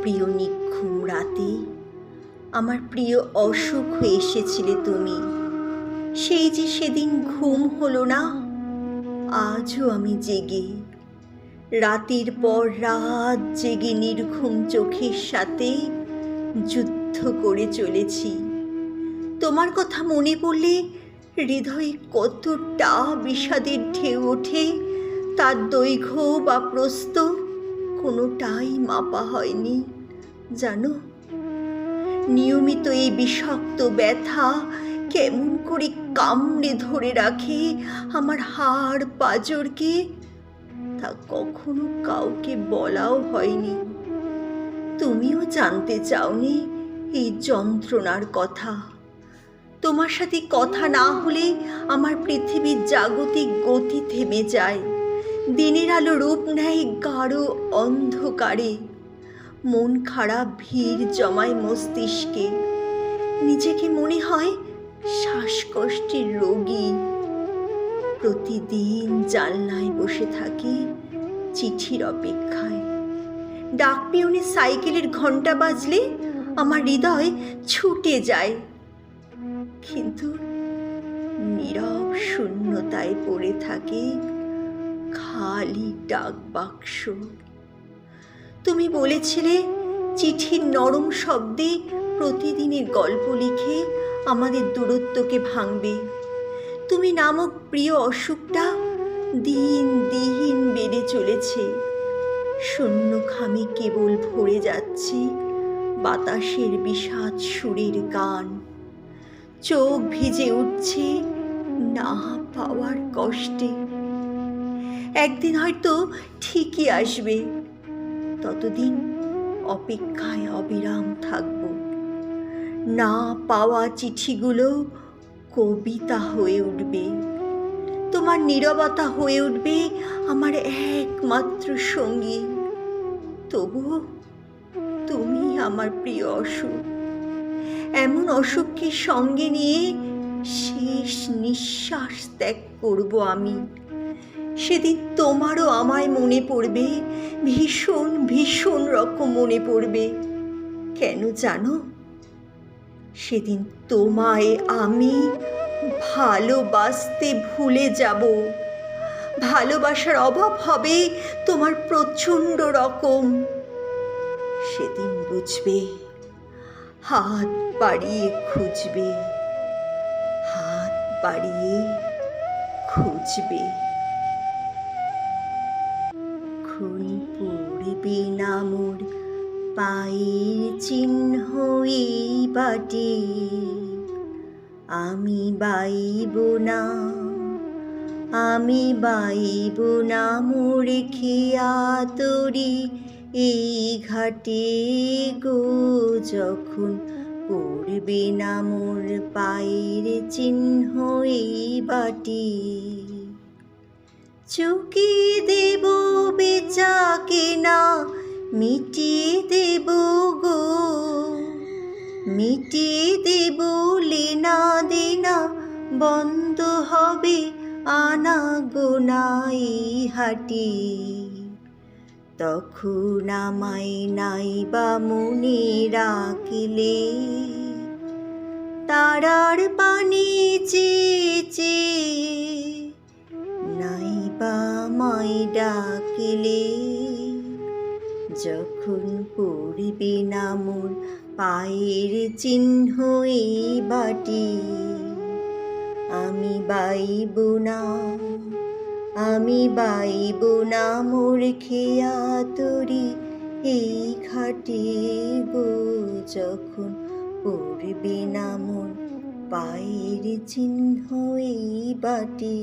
প্রিয় নিঘুম রাতে আমার প্রিয় অসুখ হয়ে এসেছিলে তুমি। সেই যে সেদিন ঘুম হলো না, আজও আমি জেগে রাতের পর রাত জেগে নির্ঘুম চোখের সাথে যুদ্ধ করে চলেছি। তোমার কথা মনে পড়লে হৃদয়ে কতটা বিষাদের ঢেউ ওঠে, তার দৈর্ঘ্য বা প্রস্থ কোনোটাই মাপা হয়নি জানো। নিয়মিত এই বিষাক্ত ব্যথা কেমন করে কামড়ে ধরে রাখে আমার হাড় পাঁজরকে, তা কখনো কাউকে বলাও হয়নি। তুমিও জানতে চাওনি এই যন্ত্রণার কথা। তোমার সাথে কথা না হলে আমার পৃথিবীর জাগতিক গতি থেমে যায়, দিনের আলো রূপ নেয় গাঢ় অন্ধকারে, মন খারাপ ভিড় জমায় মস্তিষ্কে, নিজেকে মনে হয় শ্বাসকষ্টের রোগী। প্রতিদিন জানলায় বসে থাকি চিঠির অপেক্ষায়। ডাক পিয়নের সাইকেলের ঘন্টা বাজলে আমার হৃদয় ছুটে যায়, কিন্তু নীরব শূন্যতায় পড়ে থাকে খালি ডাক বাক্স। তুমি বলেছিলে চিঠির নরম শব্দে প্রতিদিনের গল্প লিখে আমাদের দূরত্বকে ভাঙবে। তুমি নামক প্রিয় অসুখটা দিন দিন বেড়ে চলেছে। শূন্য খামে কেবল ভরে যাচ্ছে বাতাসের বিষাদ সুরের গান। চোখ ভিজে উঠছে না পাওয়ার কষ্টে। একদিন হয়তো ঠিকই আসবে, ততদিন অপেক্ষায় অবিরাম থাকব। না পাওয়া চিঠিগুলো কবিতা হয়ে উঠবে, তোমার নীরবতা হয়ে উঠবে আমার একমাত্র সঙ্গী। তবুও তুমি আমার প্রিয় অসুখ। এমন অসুখকে সঙ্গে নিয়ে শেষ নিঃশ্বাস ত্যাগ করব আমি। সেদিন তোমারও আমায় মনে পড়বে, ভীষণ ভীষণ রকম মনে পড়বে। কেন জানো? সেদিন তোমায় আমি ভালোবাসতে ভুলে যাব। ভালোবাসার অভাব হবে তোমার প্রচণ্ড রকম। সেদিন বুঝবে, হাত বাড়িয়ে খুঁজবে, হাত বাড়িয়ে খুঁজবে। খুন পড়বে না মোর পায়ের চিহ্ন এই বাটে, আমি বাইব না, আমি বাইব না মোর খেয়া তরি এই ঘাটে গো। যখন পড়বে না মোর পায়ের চিহ্ন এই বাটে, চুকিয়ে দেব বেচাকে না, মিটিয়ে দেব গো, মিটিয়ে দেব লেনা দেনা, বন্ধ হবে আনা গোনা এই হাটে। তখন আমায় নাইবা মনে রাখিলে, তারার পানে চেয়ে নাইবা আমায় ডাকিলে। যখন পড়বে না মোর পায়ের চিহ্ন এই বাটে, আমি বাইব না, আমি বাইব না মোর খেয়া তরি এই ঘাটে গো। যখন পড়বে না মোর পায়ের চিহ্ন এই বাটে।